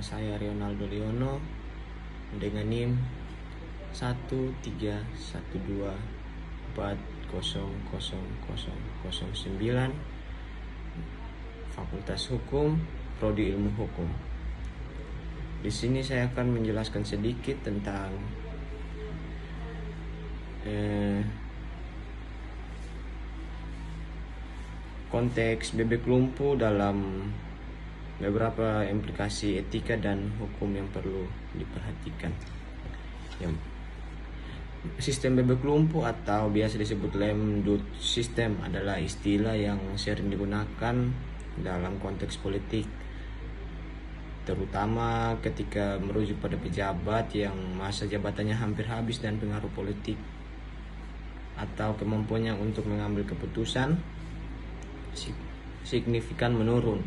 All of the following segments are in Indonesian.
saya Ronaldo Leono dengan NIM 13124000009, Fakultas Hukum, Prodi Ilmu Hukum. Di sini saya akan menjelaskan sedikit tentang konteks bebek lumpuh dalam beberapa implikasi etika dan hukum yang perlu diperhatikan. Sistem bebek lumpuh atau biasa disebut Lem-Dutt System adalah istilah yang sering digunakan dalam konteks politik, terutama ketika merujuk pada pejabat yang masa jabatannya hampir habis dan pengaruh politik atau kemampuannya untuk mengambil keputusan signifikan menurun.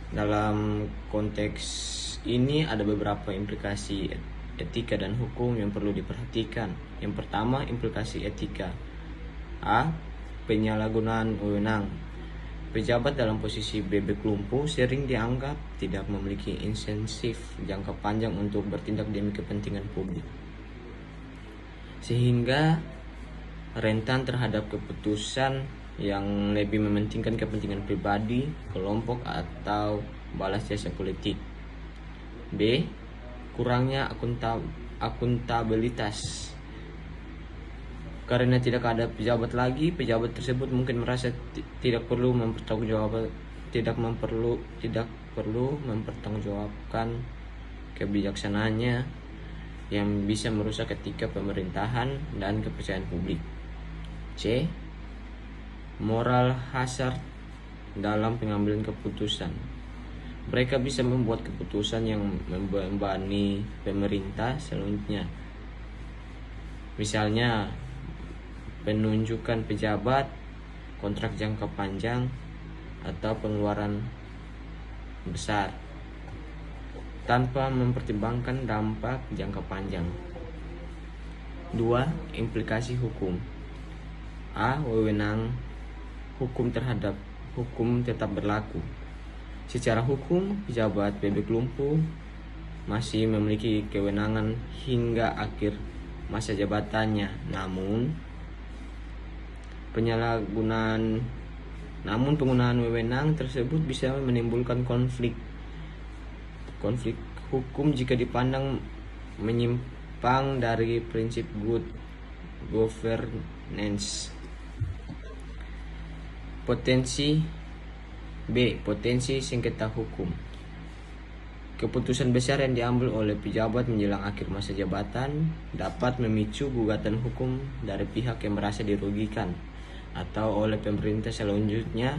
Dalam konteks ini ada beberapa implikasi etika dan hukum yang perlu diperhatikan. Yang pertama, implikasi etika. A. Penyalahgunaan wewenang. Pejabat dalam posisi bebek lumpuh sering dianggap tidak memiliki insentif jangka panjang untuk bertindak demi kepentingan publik, sehingga rentan terhadap keputusan yang lebih mementingkan kepentingan pribadi, kelompok, atau balas jasa politik. B. Kurangnya akuntabilitas. Karena tidak ada pejabat lagi, pejabat tersebut mungkin merasa tidak perlu mempertanggungjawabkan kebijaksanaannya yang bisa merusak etika pemerintahan dan kepercayaan publik. C. Moral hazard dalam pengambilan keputusan. Mereka bisa membuat keputusan yang membebani pemerintah selanjutnya. Misalnya, penunjukan pejabat, kontrak jangka panjang, atau pengeluaran besar tanpa mempertimbangkan dampak jangka panjang. 2. Implikasi hukum. A. Wewenang hukum terhadap hukum tetap berlaku. Secara hukum, pejabat bebek lumpuh masih memiliki kewenangan hingga akhir masa jabatannya. Namun penggunaan wewenang tersebut bisa menimbulkan konflik hukum jika dipandang menyimpang dari prinsip good governance. Potensi sengketa hukum. Keputusan besar yang diambil oleh pejabat menjelang akhir masa jabatan dapat memicu gugatan hukum dari pihak yang merasa dirugikan atau oleh pemerintah selanjutnya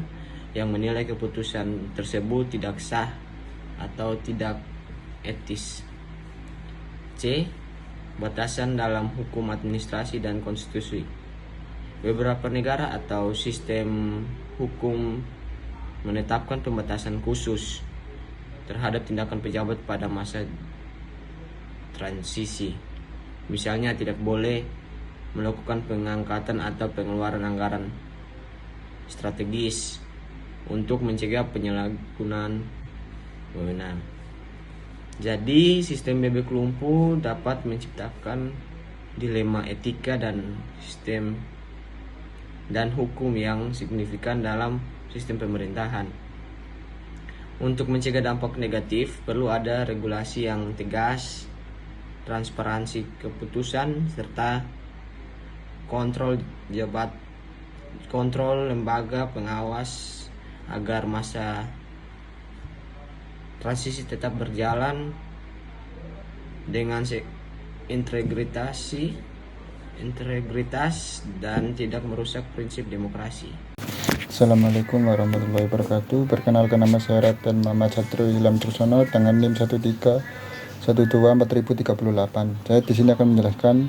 yang menilai keputusan tersebut tidak sah atau tidak etis. C. Batasan dalam hukum administrasi dan konstitusi. Beberapa negara atau sistem hukum menetapkan pembatasan khusus terhadap tindakan pejabat pada masa transisi. Misalnya, tidak boleh melakukan pengangkatan atau pengeluaran anggaran strategis untuk mencegah penyalahgunaan wewenang. Jadi, sistem bebek lumpuh dapat menciptakan dilema etika dan sistem dan hukum yang signifikan dalam sistem pemerintahan. Untuk mencegah dampak negatif, perlu ada regulasi yang tegas, transparansi keputusan, serta kontrol lembaga pengawas agar masa transisi tetap berjalan dengan integritas dan tidak merusak prinsip demokrasi. Assalamualaikum warahmatullahi wabarakatuh. Perkenalkan, nama saya Raden Muhammad Satrio Ilham Trissono dengan NIM 1312438. Saya di sini akan menjelaskan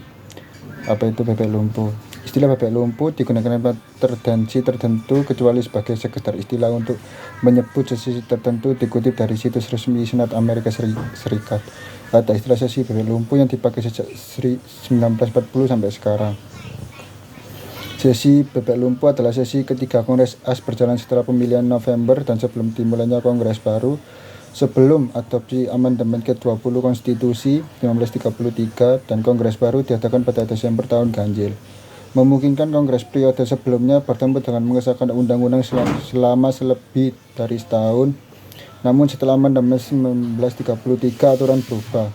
apa itu bebek lumpuh. Istilah bebek lumpuh digunakan pada tendensi tertentu kecuali sebagai sekedar istilah untuk menyebut sesi tertentu, dikutip dari situs resmi Senat Amerika Serikat. Ada istilah sesi bebek lumpuh yang dipakai sejak 1940 sampai sekarang. Sesi bebek lumpuh adalah sesi ketiga Kongres AS berjalan setelah pemilihan November dan sebelum dimulainya Kongres baru sebelum adopsi amandemen ke-20 Konstitusi 1933 dan Kongres baru diadakan pada Desember tahun ganjil. Memungkinkan Kongres periode sebelumnya bertemu dengan mengesahkan undang-undang selama lebih dari setahun. Namun setelah amandemen 1933 aturan berubah.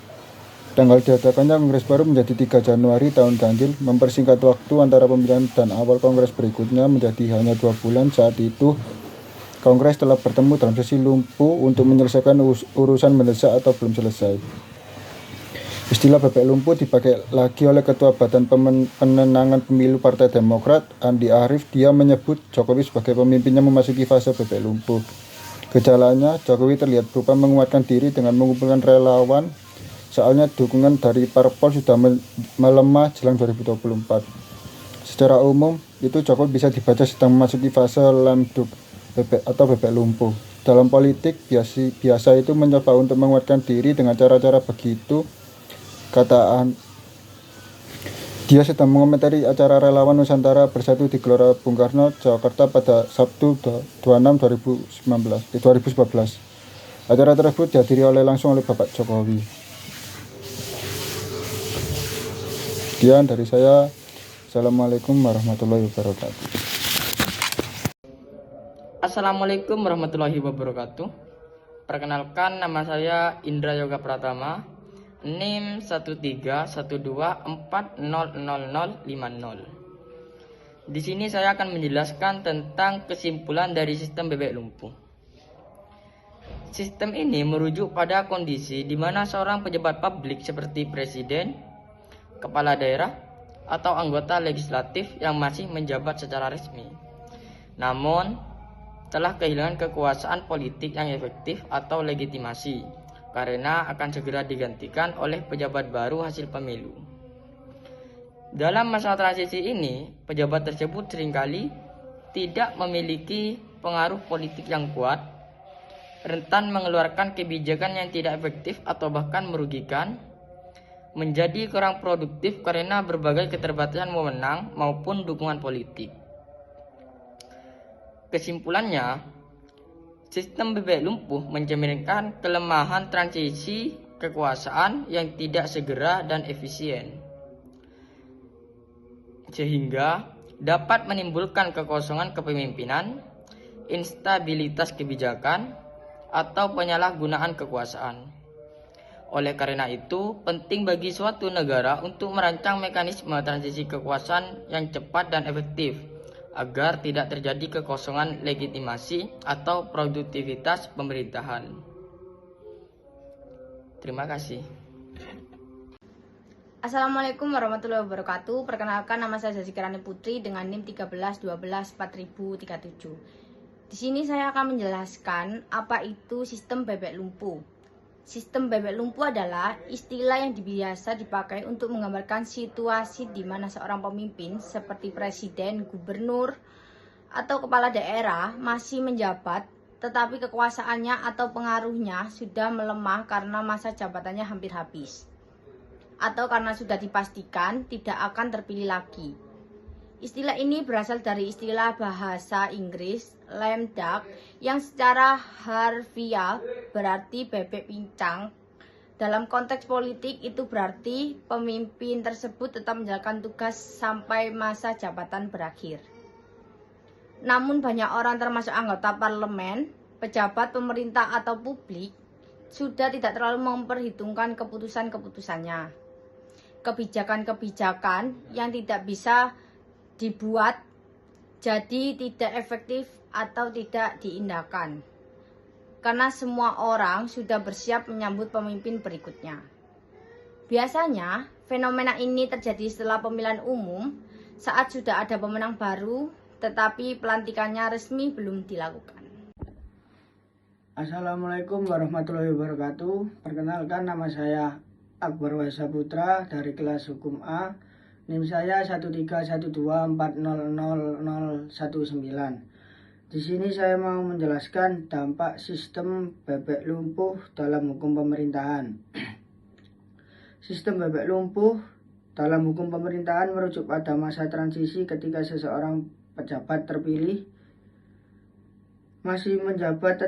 Tanggal diadakannya Kongres baru menjadi 3 Januari tahun ganjil, mempersingkat waktu antara pemilihan dan awal Kongres berikutnya menjadi hanya 2 bulan. Saat itu Kongres telah bertemu dalam sesi lumpuh untuk menyelesaikan urusan mendesak atau belum selesai. Istilah bebek lumpuh dipakai lagi oleh Ketua Badan Penenangan Pemilu Partai Demokrat, Andi Arief. Dia menyebut Jokowi sebagai pemimpinnya memasuki fase bebek lumpuh. Gejalanya, Jokowi terlihat berupa menguatkan diri dengan mengumpulkan relawan, soalnya dukungan dari parpol sudah melemah jelang 2024. Secara umum, itu Jokowi bisa dibaca sedang memasuki fase landuk bebek lumpuh. Dalam politik, biasa itu mencoba untuk menguatkan diri dengan cara-cara begitu. Dia sedang mengomentari acara relawan Nusantara Bersatu di Gelora Bung Karno, Jakarta pada Sabtu 2014. Acara tersebut dihadiri langsung oleh Bapak Jokowi. Sekian dari saya. Assalamualaikum warahmatullahi wabarakatuh. Assalamualaikum warahmatullahi wabarakatuh. Perkenalkan, nama saya Indra Yoga Pratama, NIM 13124000050. Di sini saya akan menjelaskan tentang kesimpulan dari sistem bebek lumpuh. Sistem ini merujuk pada kondisi di mana seorang pejabat publik seperti presiden, kepala daerah, atau anggota legislatif yang masih menjabat secara resmi, namun telah kehilangan kekuasaan politik yang efektif atau legitimasi karena akan segera digantikan oleh pejabat baru hasil pemilu. Dalam masa transisi ini, pejabat tersebut seringkali tidak memiliki pengaruh politik yang kuat, rentan mengeluarkan kebijakan yang tidak efektif atau bahkan merugikan, menjadi kurang produktif karena berbagai keterbatasan wewenang maupun dukungan politik. Kesimpulannya, sistem bebek lumpuh mencerminkan kelemahan transisi kekuasaan yang tidak segera dan efisien, sehingga dapat menimbulkan kekosongan kepemimpinan, instabilitas kebijakan, atau penyalahgunaan kekuasaan. Oleh karena itu, penting bagi suatu negara untuk merancang mekanisme transisi kekuasaan yang cepat dan efektif, agar tidak terjadi kekosongan legitimasi atau produktivitas pemerintahan. Terima kasih. Assalamualaikum warahmatullahi wabarakatuh. Perkenalkan, nama saya Zazi Kirani Putri dengan NIM 13124037. Di sini saya akan menjelaskan apa itu sistem bebek lumpuh. Sistem bebek lumpuh adalah istilah yang biasa dipakai untuk menggambarkan situasi di mana seorang pemimpin seperti presiden, gubernur, atau kepala daerah masih menjabat, tetapi kekuasaannya atau pengaruhnya sudah melemah karena masa jabatannya hampir habis, atau karena sudah dipastikan tidak akan terpilih lagi. Istilah ini berasal dari istilah bahasa Inggris lame duck yang secara harfiah berarti bebek pincang. Dalam konteks politik itu berarti pemimpin tersebut tetap menjalankan tugas sampai masa jabatan berakhir. Namun banyak orang termasuk anggota parlemen, pejabat pemerintah atau publik sudah tidak terlalu memperhitungkan keputusan-keputusannya. Kebijakan-kebijakan yang tidak bisa dibuat jadi tidak efektif atau tidak diindahkan karena semua orang sudah bersiap menyambut pemimpin berikutnya. Biasanya fenomena ini terjadi setelah pemilihan umum saat sudah ada pemenang baru tetapi pelantikannya resmi belum dilakukan. Assalamualaikum warahmatullahi wabarakatuh. Perkenalkan, nama saya Akbar Wasa Putra dari kelas Hukum A. NIM saya 13124000019. Di sini saya mau menjelaskan dampak sistem bebek lumpuh dalam hukum pemerintahan. Sistem bebek lumpuh dalam hukum pemerintahan merujuk pada masa transisi ketika seseorang pejabat terpilih masih menjabat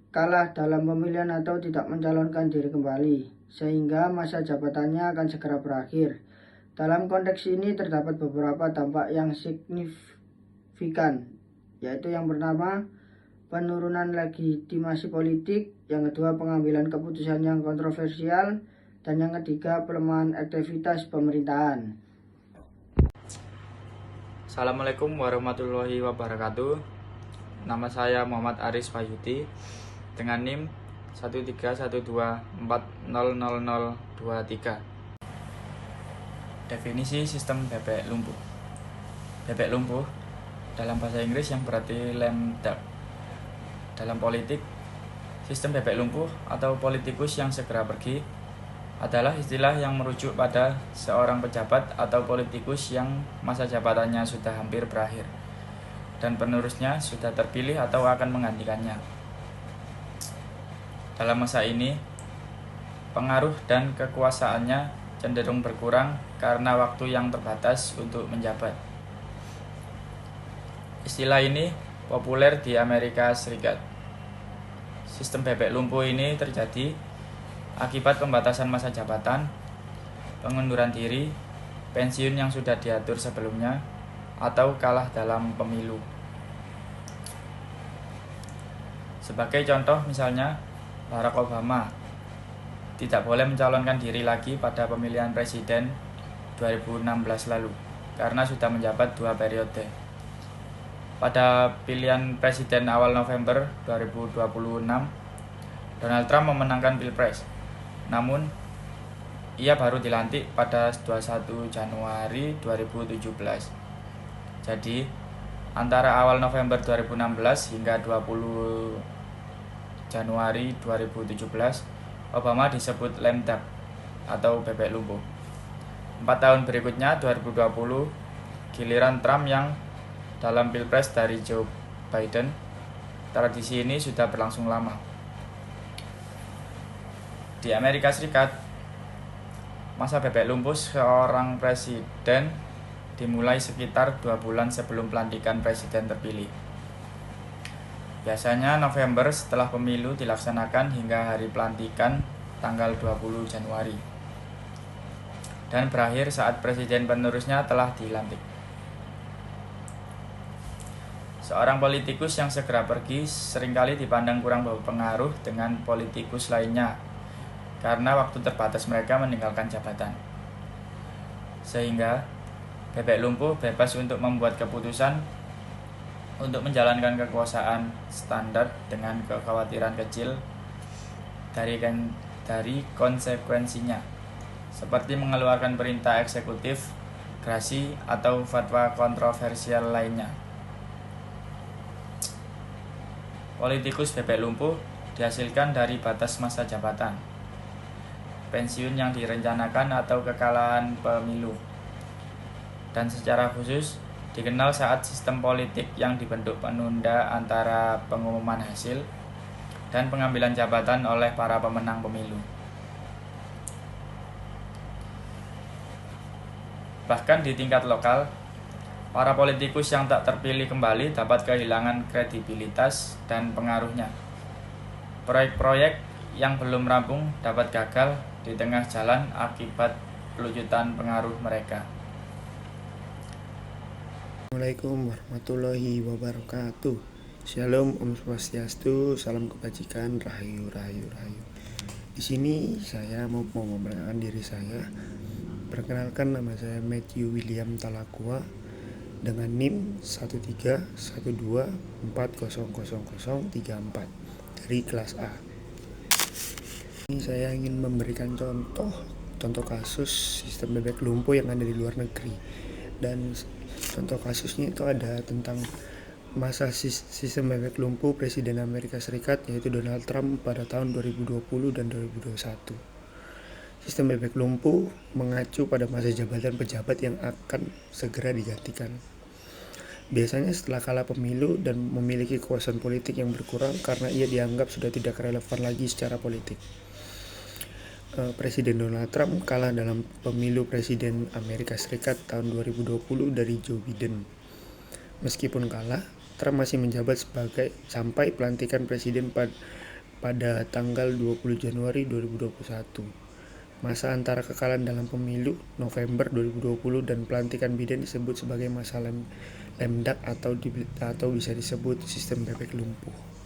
kalah dalam pemilihan atau tidak mencalonkan diri kembali, sehingga masa jabatannya akan segera berakhir. Dalam konteks ini terdapat beberapa dampak yang signifikan, yaitu yang pertama, penurunan legitimasi politik, yang kedua, pengambilan keputusan yang kontroversial, dan yang ketiga, pelemahan aktivitas pemerintahan. Assalamualaikum warahmatullahi wabarakatuh. Nama saya Muhammad Aris Fayuti dengan NIM 13124000023. Definisi sistem bebek lumpuh. Bebek lumpuh dalam bahasa Inggris yang berarti lame duck. Dalam politik, sistem bebek lumpuh atau politikus yang segera pergi adalah istilah yang merujuk pada seorang pejabat atau politikus yang masa jabatannya sudah hampir berakhir dan penerusnya sudah terpilih atau akan menggantikannya. Dalam masa ini, pengaruh dan kekuasaannya cenderung berkurang karena waktu yang terbatas untuk menjabat. Istilah ini populer di Amerika Serikat. Sistem bebek lumpuh ini terjadi akibat pembatasan masa jabatan, pengunduran diri, pensiun yang sudah diatur sebelumnya, atau kalah dalam pemilu. Sebagai contoh misalnya, Barack Obama tidak boleh mencalonkan diri lagi pada pemilihan presiden 2016 lalu karena sudah menjabat 2 periode. Pada pilihan presiden awal November 2026, Donald Trump memenangkan Pilpres. Namun, ia baru dilantik pada 21 Januari 2017. Jadi, antara awal November 2016 hingga 20 Januari 2017, Obama disebut lame duck atau bebek lumpuh. 4 tahun berikutnya, 2020, giliran Trump yang dalam Pilpres dari Joe Biden. Tradisi ini sudah berlangsung lama. Di Amerika Serikat, masa bebek lumpuh seorang presiden dimulai sekitar 2 bulan sebelum pelantikan presiden terpilih. Biasanya November setelah pemilu dilaksanakan hingga hari pelantikan tanggal 20 Januari. Dan berakhir saat presiden penerusnya telah dilantik. Seorang politikus yang segera pergi seringkali dipandang kurang berpengaruh dengan politikus lainnya karena waktu terbatas mereka meninggalkan jabatan. Sehingga bebek lumpuh bebas untuk membuat keputusan untuk menjalankan kekuasaan standar dengan kekhawatiran kecil dari konsekuensinya, seperti mengeluarkan perintah eksekutif, gerasi, atau fatwa kontroversial lainnya. Politikus bebek lumpuh dihasilkan dari batas masa jabatan, pensiun yang direncanakan atau kekalahan pemilu, dan secara khusus dikenal saat sistem politik yang dibentuk penunda antara pengumuman hasil dan pengambilan jabatan oleh para pemenang pemilu. Bahkan di tingkat lokal, para politikus yang tak terpilih kembali dapat kehilangan kredibilitas dan pengaruhnya. Proyek-proyek yang belum rampung dapat gagal di tengah jalan akibat pelucutan pengaruh mereka. Assalamualaikum warahmatullahi wabarakatuh. Shalom, Om Swastiastu, salam kebajikan, rahayu, rahayu, rahayu. Di sini saya mau memperkenalkan diri saya. Perkenalkan, nama saya Matthew William Talakua dengan NIM 13124000034 dari kelas A. Ini saya ingin memberikan contoh kasus sistem bebek lumpuh yang ada di luar negeri. Dan contoh kasusnya itu ada tentang masa sistem bebek lumpuh Presiden Amerika Serikat, yaitu Donald Trump pada tahun 2020 dan 2021. Sistem bebek lumpuh mengacu pada masa jabatan pejabat yang akan segera digantikan. Biasanya setelah kalah pemilu dan memiliki kekuasaan politik yang berkurang karena ia dianggap sudah tidak relevan lagi secara politik. Presiden Donald Trump kalah dalam pemilu Presiden Amerika Serikat tahun 2020 dari Joe Biden. Meskipun kalah, Trump masih menjabat sampai pelantikan presiden pada tanggal 20 Januari 2021. Masa antara kekalahan dalam pemilu November 2020 dan pelantikan Biden disebut sebagai masa lemdak atau bisa disebut sistem bebek lumpuh.